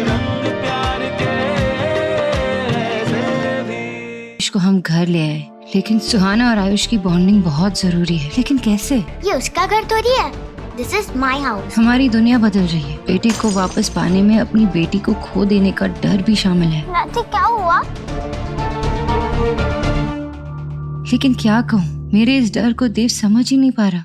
रंग प्यार के ऐसे भी। को हम घर ले आए, लेकिन सुहाना और आयुष की बॉन्डिंग बहुत जरूरी है। लेकिन कैसे? ये उसका घर थोड़ी है, दिस इज माई हाउस। हमारी दुनिया बदल रही है। बेटे को वापस पाने में अपनी बेटी को खो देने का डर भी शामिल है। रात्रि क्या हुआ? लेकिन क्या कहूँ, मेरे इस डर को देव समझ ही नहीं पा रहा।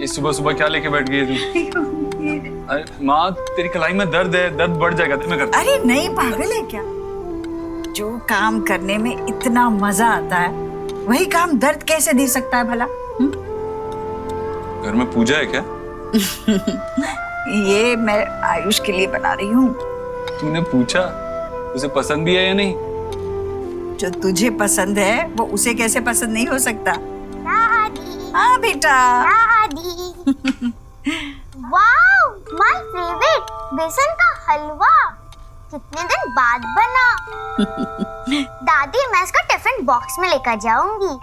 ये सुबह सुबह क्या लेके बैठ गई तू? अरे माँ, तेरी कलाई में दर्द है, दर्द बढ़ जाएगा। मैं करता। अरे नहीं, पागल है क्या? जो काम करने में इतना मजा आता है वही काम दर्द कैसे दे सकता है भला? घर में पूजा है क्या? ये मैं आयुष के लिए बना रही हूँ। तूने पूछा उसे पसंद भी है या नहीं? जो तुझे पसंद है वो उसे कैसे पसंद नहीं हो सकता? दादी, हाँ बेटा। दादी। वाओ, माय फेवरेट बेसन का हलवा। कितने दिन बाद बना। दादी, मैं इसका टिफिन बॉक्स में लेकर जाऊंगी।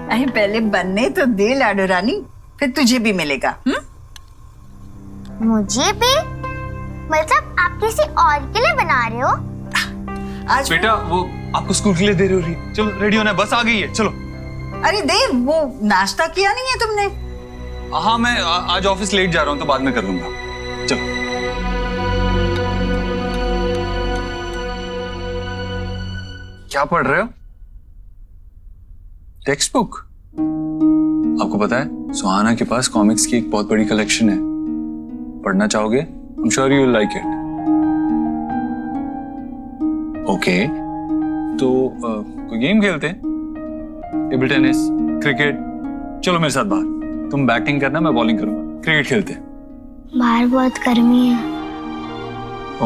अरे पहले बनने तो दे लाडो रानी, फिर तुझे भी मिलेगा। मुझे भी? मतलब आप किसी और के लिए बना रहे हो? आज बेटा वो आपको स्कूल के लिए देर हो रही है। चलो रेडी होना है, बस आ गई है, चलो। अरे देव, वो नाश्ता किया नहीं है तुमने? हाँ मैं आज ऑफिस लेट जा रहा हूँ तो बाद में कर लूंगा। चलो। क्या पढ़ रहे हो? Text book? आपको पता है सुहाना के पास कॉमिक्स की एक बहुत बड़ी कलेक्शन है। पढ़ना चाहोगे? I'm sure you will like it. Okay, तो कोई गेम खेलते हैं? Table tennis, cricket? चलो मेरे साथ बाहर। तुम बैटिंग करना, मैं बॉलिंग करूंगा। क्रिकेट खेलते हैं। बाहर बहुत गर्मी है।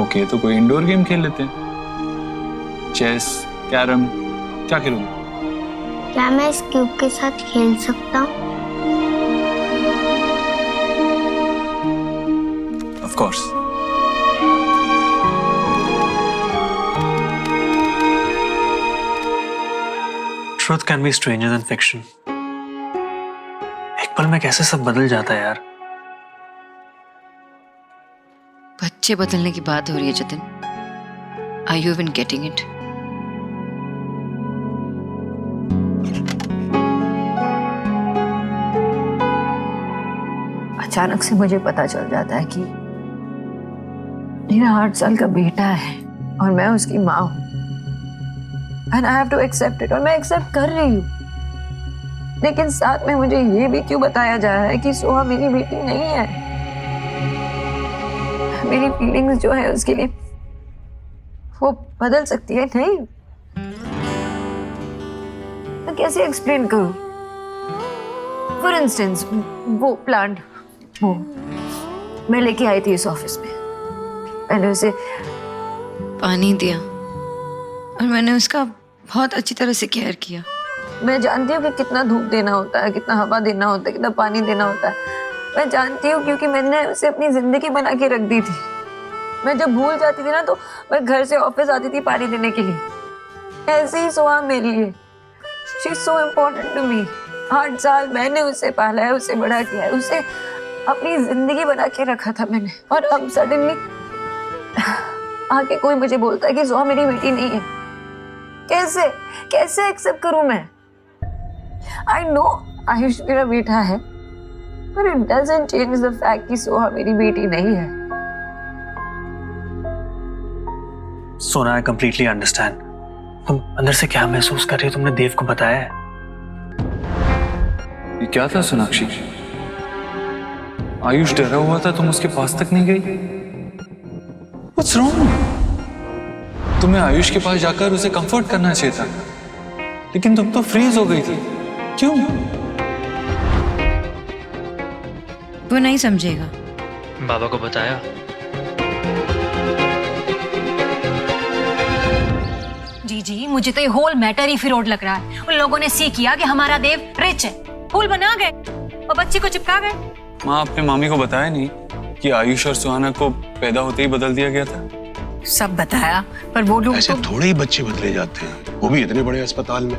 ओके, तो कोई इंडोर गेम खेल लेते हैं। चेस, कैरम, क्या खेलोगे? क्या मैं इस क्यूब के साथ खेल सकता हूँ? Of course. Truth can be stranger than fiction. एक पल में कैसे सब बदल जाता है यार। बच्चे बदलने की बात हो रही है Jatin. Are you even getting it? अचानक से मुझे पता चल जाता है कि मेरा 8 साल का बेटा है और मैं उसकी माँ हूँ। And I have to accept it, और मैं एक्सेप्ट कर रही हूँ। लेकिन साथ में मुझे ये भी क्यों बताया जा रहा है कि सोहा मेरी बेटी नहीं है। मेरी फीलिंग्स जो है उसके लिए वो बदल सकती है। नहीं, मैं कैसे एक्सप्लेन करूँ? फॉर इंस्टेंस वो प्लांट वो मैं लेके आई थी इस ऑफिस में। मैंने उसे पानी दिया और मैंने उसका बहुत अच्छी तरह से केयर किया। मैं जानती हूँ कि कितना धूप देना होता है, कितना हवा देना होता है, कितना पानी देना होता है। मैं जानती हूँ क्योंकि मैंने उसे अपनी जिंदगी बना के रख दी थी। मैं जब भूल जाती थी ना तो मैं घर से ऑफिस आती थी पानी देने के लिए। ऐसे ही सोहा मेरे लिए, she is so important to me. 8 साल मैंने उसे पाला है, उसे बड़ा किया है, उसे अपनी जिंदगी बना के रखा था मैंने। और अब सडनली आके कोई मुझे बोलता है कि सोहा मेरी बेटी नहीं है। कैसे कैसे एक्सेप्ट करूं मैं? आई नो आयुष मेरा बेटा है, but it doesn't change the fact कि सोहा मेरी बेटी नहीं है। सोना, आई कंप्लीटली अंडरस्टैंड। तुम अंदर से क्या महसूस कर रही हो, तुमने देव को बताया है? ये क्या था सोनाक्षी? आयुष डरा हुआ था, तुम उसके पास तक नहीं गई? What's wrong? तुम्हें आयुष के पास जाकर उसे कंफर्ट करना चाहिए था, लेकिन तुम तो फ्रीज हो गई थी। क्यों? वो नहीं समझेगा। बाबा को बताया? जी, मुझे तो ये होल मैटर ही फिरोड लग रहा है। उन लोगों ने सी किया कि हमारा देव रिच है, फूल बना गए और बच्चे को चिपका गए। माँ, आपने मामी को बताया नहीं कि आयुष और सुहाना को पैदा होते ही बदल दिया गया था? सब बताया, पर वो लोग ऐसे थोड़े ही बच्चे बदले जाते हैं, वो भी इतने बड़े अस्पताल में।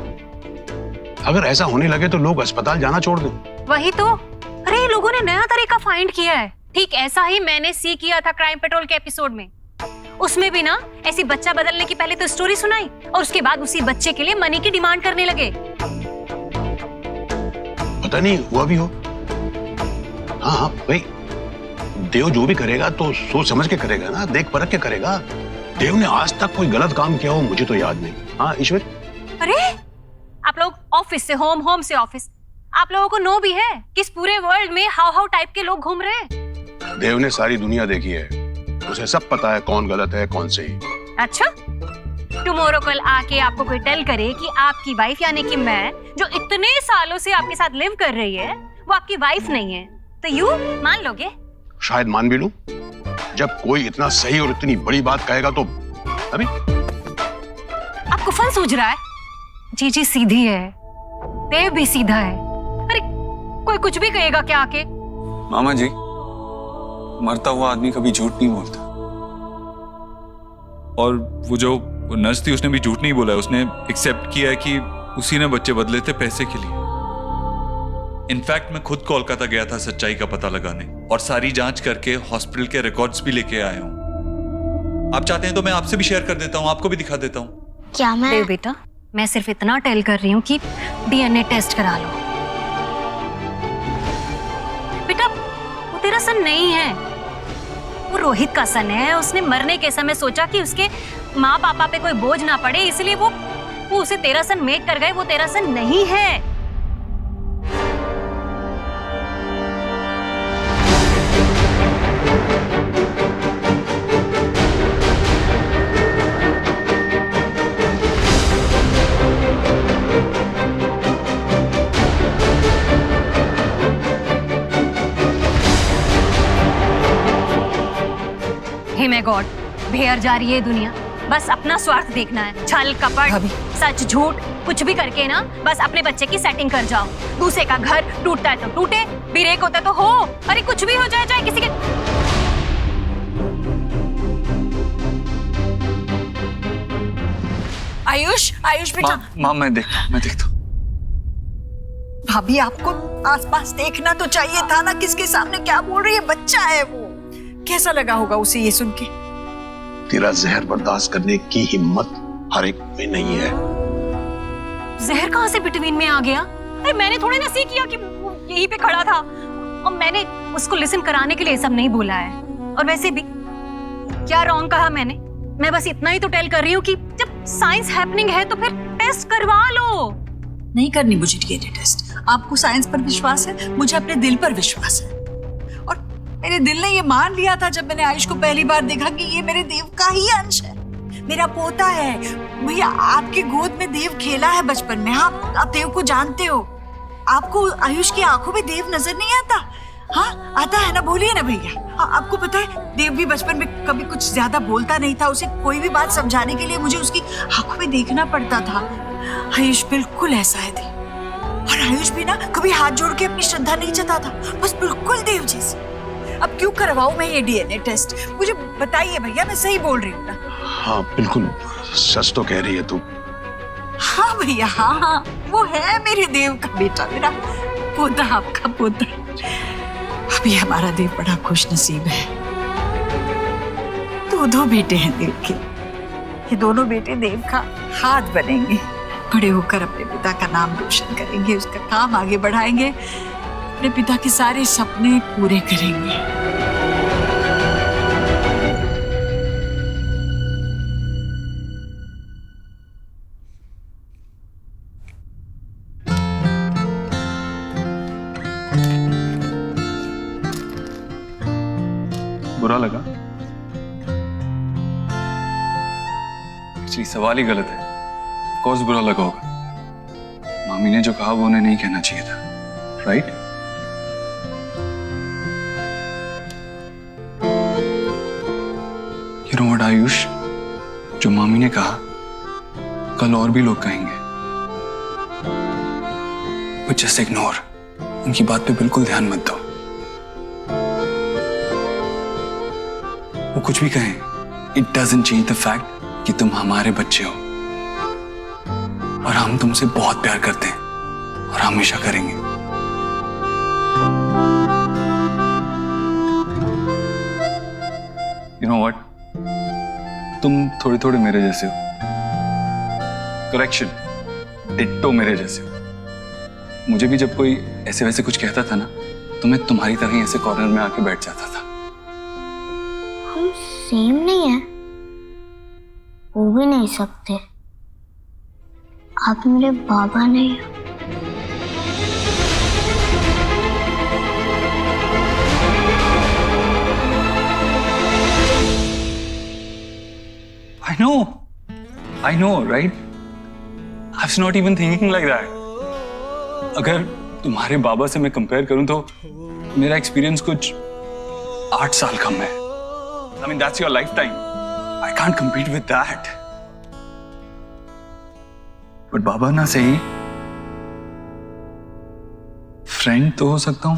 अगर ऐसा होने लगे तो लोग अस्पताल जाना छोड़ दें। वही तो, अरे ये लोगों ने नया तरीका फाइंड किया है। ठीक ऐसा ही मैंने सी किया था क्राइम पेट्रोल के एपिसोड में। उसमें भी ना ऐसी बच्चा बदलने की पहले तो स्टोरी सुनाई और उसके बाद उसी बच्चे के लिए मनी की डिमांड करने लगे। पता नहीं हुआ भी हो। हाँ हाँ भाई, देव जो भी करेगा तो सोच समझ के करेगा ना, देख परख के करेगा। देव ने आज तक कोई गलत काम किया हो मुझे तो याद नहीं। हाँ ईश्वर, अरे आप लोग ऑफिस से होम, होम से ऑफिस, आप लोगों को नो भी है कि इस पूरे वर्ल्ड में हाउ टाइप के लोग घूम रहे हैं। देव ने सारी दुनिया देखी है, उसे सब पता है कौन गलत है कौन सही। अच्छा, टुमारो कल आके आपको कोई टेल करे कि आपकी वाइफ यानी कि मैं जो इतने सालों से आपके साथ लिव कर रही है वो आपकी वाइफ नहीं है, तो यू मान लोगे? शायद मान भी लूं। जब कोई इतना सही और इतनी बड़ी बात कहेगा तो अभी आपको फन सूझ रहा है? जी सीधी है, देव भी सीधा है। अरे कोई कुछ भी कहेगा क्या आके? मामा जी, मरता हुआ आदमी कभी झूठ नहीं बोलता। और वो जो नर्स थी उसने भी झूठ नहीं बोला है, उसने एक्सेप्ट किया है कि उसी ने बच्चे बदले थे पैसे के लिए। इनफैक्ट मैं खुद कोलकाता गया था सच्चाई का पता लगाने और सारी जांच करके हॉस्पिटल के रिकॉर्ड्स भी लेके आया हूं। आप चाहते हैं तो मैं आपसे भी शेयर कर देता हूं, आपको भी दिखा देता हूं। क्या मैं? देव बेटा, मैं सिर्फ इतना टेल कर रही हूँ कि डीएनए टेस्ट करा लो। बेटा वो तेरा सन नहीं है, वो रोहित का सन है। उसने मरने के समय सोचा कि उसके माँ पापा पे कोई बोझ ना पड़े, इसलिए वो उसे तेरा सन मेक कर गए। वो तेरा सन नहीं है। हे मैं गॉड, भेड़ जा रही है दुनिया। बस अपना स्वार्थ देखना है, छल कपट सच झूठ कुछ भी करके ना बस अपने बच्चे की सेटिंग कर जाओ। दूसरे का घर टूटता है तो टूटे, ब्रेक होता है तो हो, अरे कुछ भी हो जाए, चाहे किसी के। आयुष बेटा। माँ मैं देखता हूँ। भाभी आपको आसपास देखना तो चाहिए था ना, किसके सामने क्या बोल रही है, बच्चा है वो। कैसा लगा होगा उसे ये सुन के? तेरा जहर बर्दाश्त करने की हिम्मत हर एक में नहीं है। जहर कहाँ से बिटवीन में आ गया? अरे मैंने थोड़ी ना सी किया कि वो यहीं पे खड़ा था और मैंने उसको लिसन कराने के लिए सब नहीं बोला है। और वैसे भी क्या रॉन्ग कहा मैंने? मैं बस इतना ही तो टेल कर रही हूँ कि जब साइंस हैपनिंग है तो फिर टेस्ट करवा लो। नहीं करनी मुझे डीएनए टेस्ट। आपको साइंस पर विश्वास है, मुझे अपने दिल पर विश्वास है। और मेरे दिल ने ये मान लिया था जब मैंने आयुष को पहली बार देखा कि ये मेरे देव का ही अंश है, मेरा पोता है। भैया आपकी गोद में देव खेला है बचपन में, आप देव को जानते हो। आपको आयुष की आंखों में देव नजर नहीं आता? हाँ आता है ना, बोलिए ना भैया। हाँ, आपको पता है देव भी बचपन में कभी कुछ ज्यादा बोलता नहीं था। उसे कोई भी बात समझाने के लिए मुझे उसकी आंखों में देखना पड़ता था। आयुष बिल्कुल ऐसा है देव। और आयुष भी ना कभी हाथ जोड़ के अपनी श्रद्धा नहीं जताता, बस बिल्कुल देव जैसे। अब क्यों करवाऊं मैं ये डीएनए टेस्ट? मुझे बताइए भैया, मैं सही बोल रही हूँ ना? हाँ बिल्कुल सच तो कह रही है तू। हाँ भैया, हाँ वो है मेरे देव का बेटा, मेरा पोता, आपका पोता। अभी हमारा देव बड़ा खुश नसीब है। दो बेटे हैं देव के। ये दोनों बेटे देव का हाथ बनेंगे, बड़े होकर अपने पिता का नाम रोशन करेंगे, उसका काम आगे बढ़ाएंगे, अपने पिता के सारे सपने पूरे करेंगे। बुरा लगा? एक्चुअली सवाल ही गलत है। ऑफ कोर्स बुरा लगा होगा। मामी ने जो कहा वो उन्हें नहीं कहना चाहिए था, right? You know what Ayush, जो मामी ने कहा कल और भी लोग कहेंगे, बट जस्ट इग्नोर, उनकी बात पे बिल्कुल ध्यान मत दो। वो कुछ भी कहें, it doesn't change the fact कि तुम हमारे बच्चे हो और हम तुमसे बहुत प्यार करते हैं और हमेशा करेंगे। यू नो व्हाट, तुम थोड़े थोड़े मेरे जैसे हो। करेक्शन, डिट्टो मेरे जैसे हो। मुझे भी जब कोई ऐसे वैसे कुछ कहता था ना, तो मैं तुम्हारी तरह ही ऐसे कॉर्नर में आके बैठ जाता था। हम सेम नहीं है, हो भी नहीं सकते। आप मेरे बाबा नहीं हो। I know, right? I was not even thinking like that. अगर तुम्हारे बाबा से मैं कंपेयर करूं तो मेरा एक्सपीरियंस कुछ 8 साल कम है। I mean, that's your lifetime. I can't compete with that. But बाबा ना सही, फ्रेंड तो हो सकता हूं।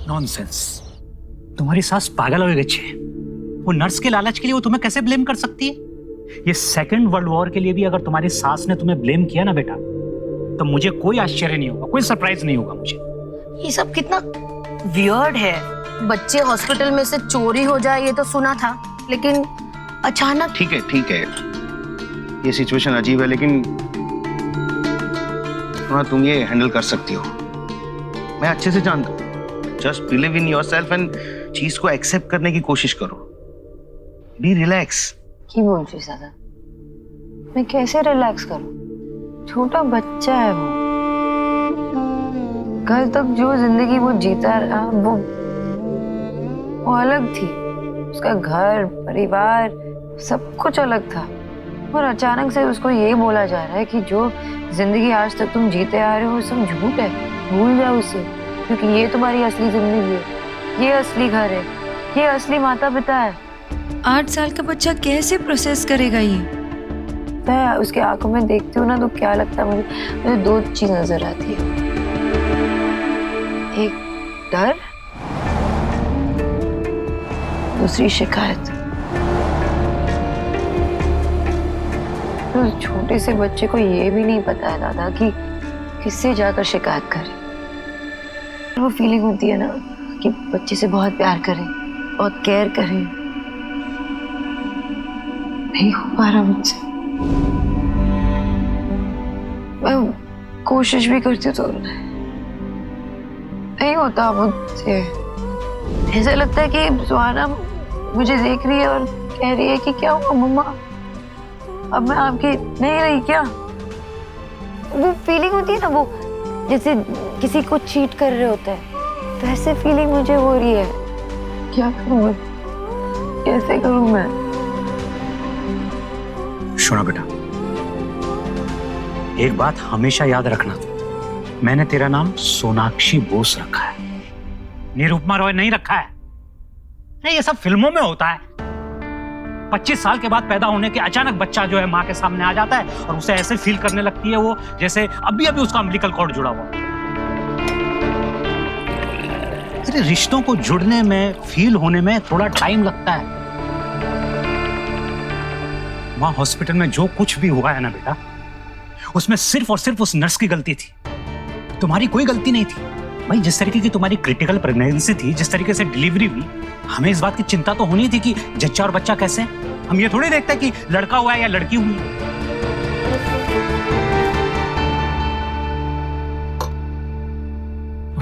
नॉनसेंस। तुम्हारी सास पागल हो गई है। वो नर्स के लालच के लिए वो तुम्हें कैसे ब्लेम कर सकती है? ये सेकेंड वर्ल्ड वॉर के लिए भी अगर तुम्हारी सास ने तुम्हें ब्लेम किया ना बेटा, तो मुझे कोई आश्चर्य नहीं होगा, कोई सरप्राइज नहीं होगा मुझे। ये सब कितना वियर्ड है। बच्चे हॉस्पिटल में से चोरी हो जाए ये तो सुना था, लेकिन अचानक। ठीक है, ये सिचुएशन अजीब है, लेकिन तुम ये हैंडल कर सकती हो। मैं अच्छे से जानता हूँ। Just believe in yourself and चीज को एक्सेप्ट करने की कोशिश करो। Be relax. की बोल रही दादा? मैं कैसे रिलैक्स करूं? छोटा बच्चा है वो। कल तक जो जिंदगी वो जीता रहा वो अलग थी। उसका घर, परिवार, सब कुछ अलग था। और अचानक से उसको ये बोला जा रहा है कि जो जिंदगी आज तक तुम जीते आ रहे हो वो सब झूठ है, भूल जाओ उसे, क्योंकि ये तुम्हारी असली जिंदगी है, ये असली घर है, ये असली माता पिता है। 8 साल का बच्चा कैसे प्रोसेस करेगा ये? मैं उसके आंखों में देखती हूँ ना तो क्या लगता है मुझे 2 चीज नजर आती है। एक डर, दूसरी शिकायत। तो छोटे से बच्चे को ये भी नहीं पता है दादा कि किससे जाकर शिकायत करे। वो फीलिंग होती है ना कि बच्चे से बहुत प्यार करें, बहुत केयर करें, नहीं हो पा रहा मुझसे। मैं कोशिश भी करती हूँ तो नहीं होता मुझसे। ऐसा लगता है कि सुहाना मुझे देख रही है और कह रही है कि क्या हुआ मम्मा, अब मैं आपकी नहीं रही क्या? वो फीलिंग होती है ना, वो जैसे किसी को चीट कर रहे होते हैं, तो ऐसे फीलिंग मुझे हो रही है। क्या करूं मैं, कैसे करूं मैं? सुना बेटा, एक बात हमेशा याद रखना, मैंने तेरा नाम सोनाक्षी बोस रखा है, निरुपमा रॉय नहीं रखा है। नहीं, ये सब फिल्मों में होता है। 25 साल के बाद पैदा होने के अचानक बच्चा जो है माँ के सामने आ जाता है और उसे ऐसे फील करने लगती है वो जैसे अभी अभी उसका अम्बिलिकल कॉर्ड जुड़ा हुआ। अरे रिश्तों को जुड़ने में, फील होने में थोड़ा टाइम लगता है। वहां हॉस्पिटल में जो कुछ भी हुआ है ना बेटा, उसमें सिर्फ और सिर्फ उस नर्स की गलती थी, तुम्हारी कोई गलती नहीं थी। भाई जिस तरीके की तुम्हारी क्रिटिकल प्रेगनेंसी थी, जिस तरीके से डिलीवरी हुई, हमें इस बात की चिंता तो होनी थी कि जच्चा और बच्चा कैसे हैं। हम ये थोड़ी देखते कि लड़का हुआ है या लड़की हुई है।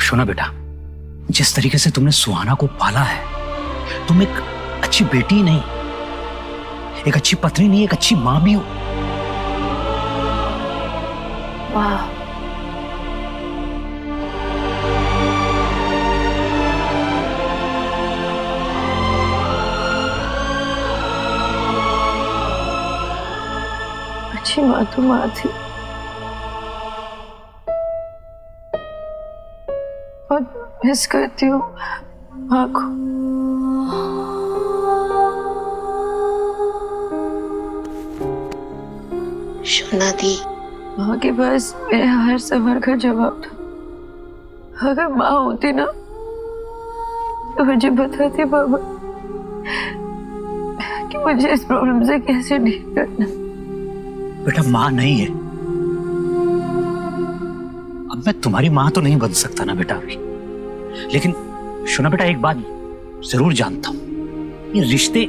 सुना बेटा, जिस तरीके से तुमने सुहाना को पाला है, तुम एक अच्छी बेटी नहीं, एक अच्छी पत्नी नहीं, एक अच्छी मां भी हो। वाह, अच्छी माँ तो माँ थी, बहुत मिस करती हूँ माँ को। सोना दी, माँ के पास मेरे हर सवाल का जवाब था। अगर माँ होती ना तो मुझे बताती बाबा कि मुझे इस प्रॉब्लम से कैसे डील करना। बेटा माँ नहीं है, अब मैं तुम्हारी माँ तो नहीं बन सकता ना बेटा अभी, लेकिन सुना बेटा एक बात जरूर जानता हूं, ये रिश्ते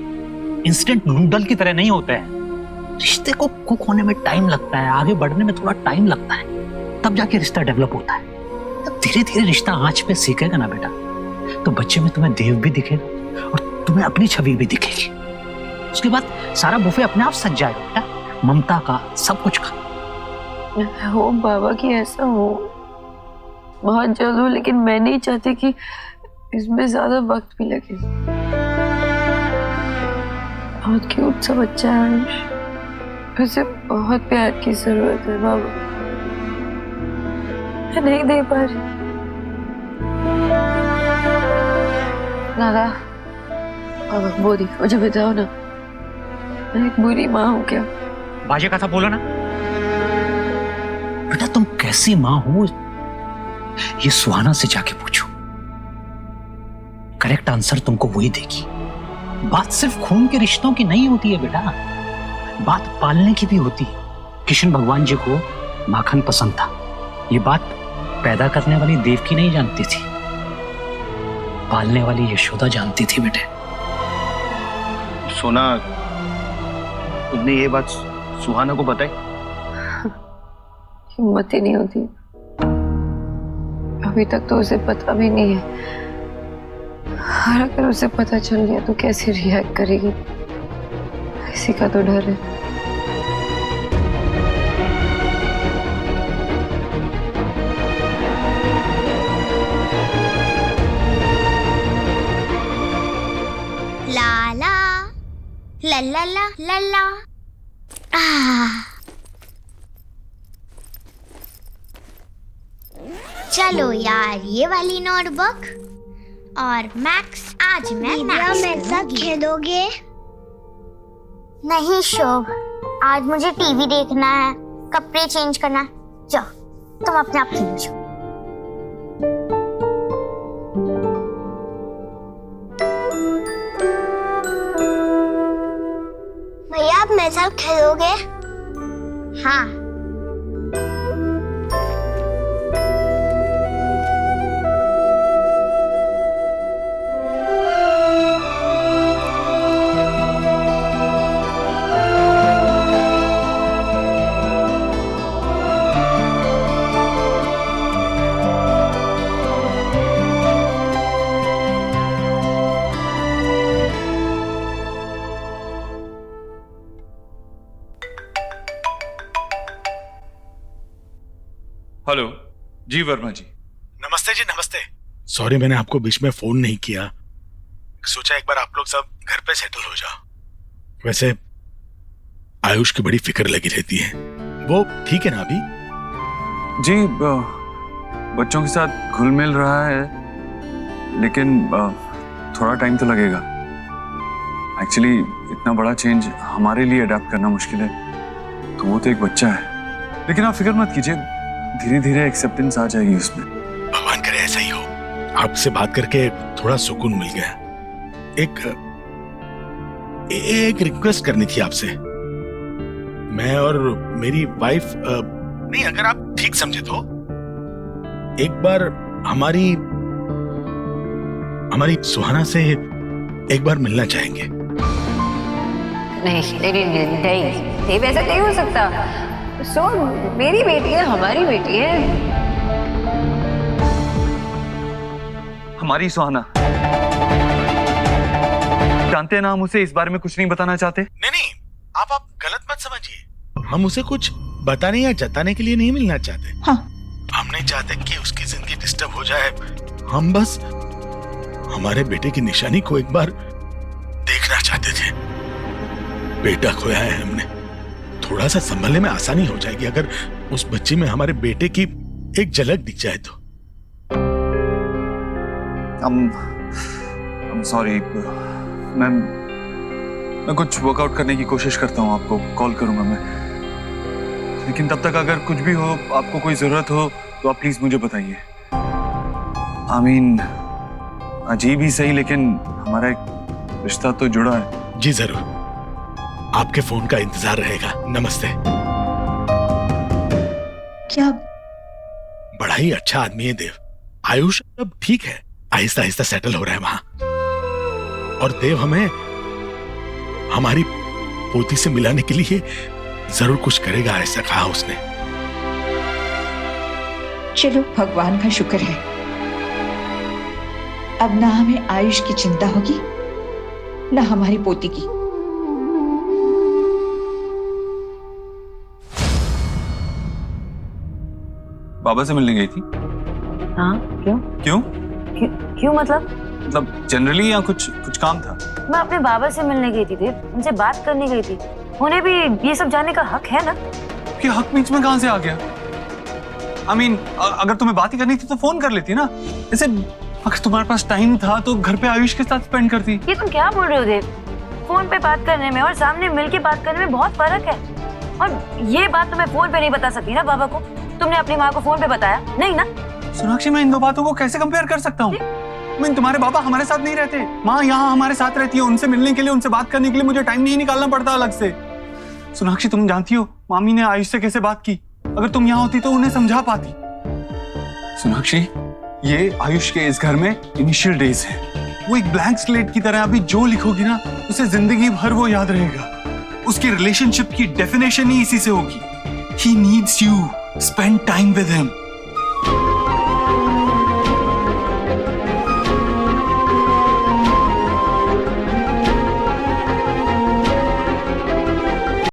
इंस्टेंट नूडल की तरह नहीं होते हैं। रिश्ते को कुक होने में टाइम लगता है, आगे बढ़ने में थोड़ा टाइम लगता है, तब जाके रिश्ता डेवलप होता है। तब धीरे धीरे रिश्ता आंच पे सीखेगा ना बेटा, तो बच्चे में तुम्हें देव भी दिखेगा और तुम्हें अपनी छवि भी दिखेगी। उसके बाद सारा बुफे अपने आप सज जाएगा बेटा, ममता का, सब कुछ का। हो बाबा कि ऐसा हो, बहुत जल्द हो, लेकिन मैं नहीं चाहती कि इसमें ज्यादा वक्त भी लगे। बहुत क्यूट सा बच्चा है आयुष, उसे बहुत प्यार की जरूरत है बाबा, मैं नहीं दे पा रही। दादा बाबा बोली, मुझे बताओ ना, मैं एक बुरी माँ हूँ क्या? बाजे का था बोलो ना बेटा, तुम कैसी माँ हो ये सुहाना से जाके पूछो, करेक्ट आंसर तुमको वही देगी। बात सिर्फ खून के रिश्तों की नहीं होती है बेटा, बात पालने की भी होती है। कृष्ण भगवान जी को माखन पसंद था, ये बात पैदा करने वाली देवकी नहीं जानती थी, पालने वाली यशोदा जानती थी बेटे। सोना, तुमने ये बात सुहाना को बताई? हिम्मत ही नहीं होती, अभी तक तो उसे पता भी नहीं है। और अगर उसे पता चल गया तो कैसे रिएक्ट करेगी, इसी का तो डर है। ला ला ला ला ला ला ला। चलो यार, ये वाली नोटबुक और मैक्स आज मैं मेरे साथ खेलोगे? नहीं शोभ, आज मुझे टीवी देखना है, कपड़े चेंज करना है। जाओ तुम अपने आप खेलो जाओ। भैया आप मेरे साथ खेलोगे? हाँ। हेलो जी वर्मा जी। नमस्ते जी, नमस्ते। सॉरी मैंने आपको बीच में फोन नहीं किया, सोचा एक बार आप लोग सब घर पे सेटल हो जाओ। वैसे आयुष की बड़ी फिक्र लगी रहती है, वो ठीक है ना अभी? जी बच्चों के साथ घुल मिल रहा है, लेकिन थोड़ा टाइम तो लगेगा। एक्चुअली इतना बड़ा चेंज हमारे लिए अडेप्ट करना मुश्किल है, तो वो तो एक बच्चा है। लेकिन आप फिक्र मत कीजिए, धीरे धीरे एक्सेप्टेंस आ जाएगी उसमें। भगवान करे ऐसा ही हो। आपसे बात करके थोड़ा सुकून मिल गया। एक रिक्वेस्ट करनी थी आपसे। मैं और मेरी वाइफ, नहीं अगर आप ठीक समझे तो एक बार हमारी सुहाना से एक बार मिलना चाहेंगे। नहीं वैसा नहीं हो सकता। सो मेरी बेटी है, हमारी बेटी है। हमारी सुहाना, जानते हैं ना हम उसे इस बारे में कुछ नहीं बताना चाहते। नहीं आप गलत मत समझिए, हम उसे कुछ बताने या जताने के लिए नहीं मिलना चाहते। हाँ। हम नहीं चाहते कि उसकी जिंदगी डिस्टर्ब हो जाए, हम बस हमारे बेटे की निशानी को एक बार देखना चाहते थे। बेटा खोया है हमने, थोड़ा सा संभलने में आसानी हो जाएगी अगर उस बच्ची में हमारे बेटे की एक झलक दिख जाए तो। I'm sorry. मैं कुछ वर्कआउट करने की कोशिश करता हूँ, आपको कॉल करूंगा मैं। लेकिन तब तक अगर कुछ भी हो, आपको कोई जरूरत हो तो आप प्लीज मुझे बताइए। I mean, अजीब ही सही, लेकिन हमारा एक रिश्ता तो जुड़ा है। जी जरूर, आपके फोन का इंतजार रहेगा। नमस्ते। क्या? बड़ा ही अच्छा आदमी है देव। आयुष अब ठीक है, आहिस्ता आहिस्ता सेटल हो रहा है वहां। और देव हमें हमारी पोती से मिलाने के लिए जरूर कुछ करेगा, ऐसा कहा उसने। चलो, भगवान का शुक्र है, अब ना हमें आयुष की चिंता होगी ना हमारी पोती की। बाबा से मिलने गई थी? हाँ, क्यों? क्यों? क्यों मतलब? जनरली या कुछ काम था? मैं अपने बाबा से मिलने गई थी देव, उनसे बात करने गई थी। उन्हें भी ये सब जानने का हक है ना? कि हक बीच में कहां से आ गया? I mean, अगर तुम्हें बात ही करनी थी तो फोन कर लेती ना। जैसे अगर तुम्हारे पास टाइम था तो घर पे आयुष के साथ स्पेंड करती। ये तुम क्या बोल रहे हो देव? फोन पे बात करने में और सामने मिलके बात करने में बहुत फर्क है। और ये बात तो मैं फोन पे नहीं बता सकती ना बाबा को। तुमने अपनी माँ को फोन पे बताया नहीं ना? सोनाक्षी, मैं इन दो बातों को कैसे कंपेयर कर सकता हूँ? मैं तुम्हारे बाबा हमारे साथ नहीं रहते, माँ यहाँ हमारे साथ रहती है। उनसे मिलने के लिए, उनसे बात करने के लिए मुझे टाइम नहीं निकालना पड़ता अलग से। सोनाक्षी, तुम जानती हो मामी ने आयुष से कैसे बात की? अगर तुम यहाँ होती तो उन्हें समझा पाती। सोनाक्षी, ये आयुष के इस घर में इनिशियल डेज है। वो एक ब्लैंक स्लेट की तरह, अभी जो लिखोगी ना उसे जिंदगी भर वो याद रहेगा। उसकी रिलेशनशिप की डेफिनेशन ही इसी से होगी। He needs you. Spend time with him.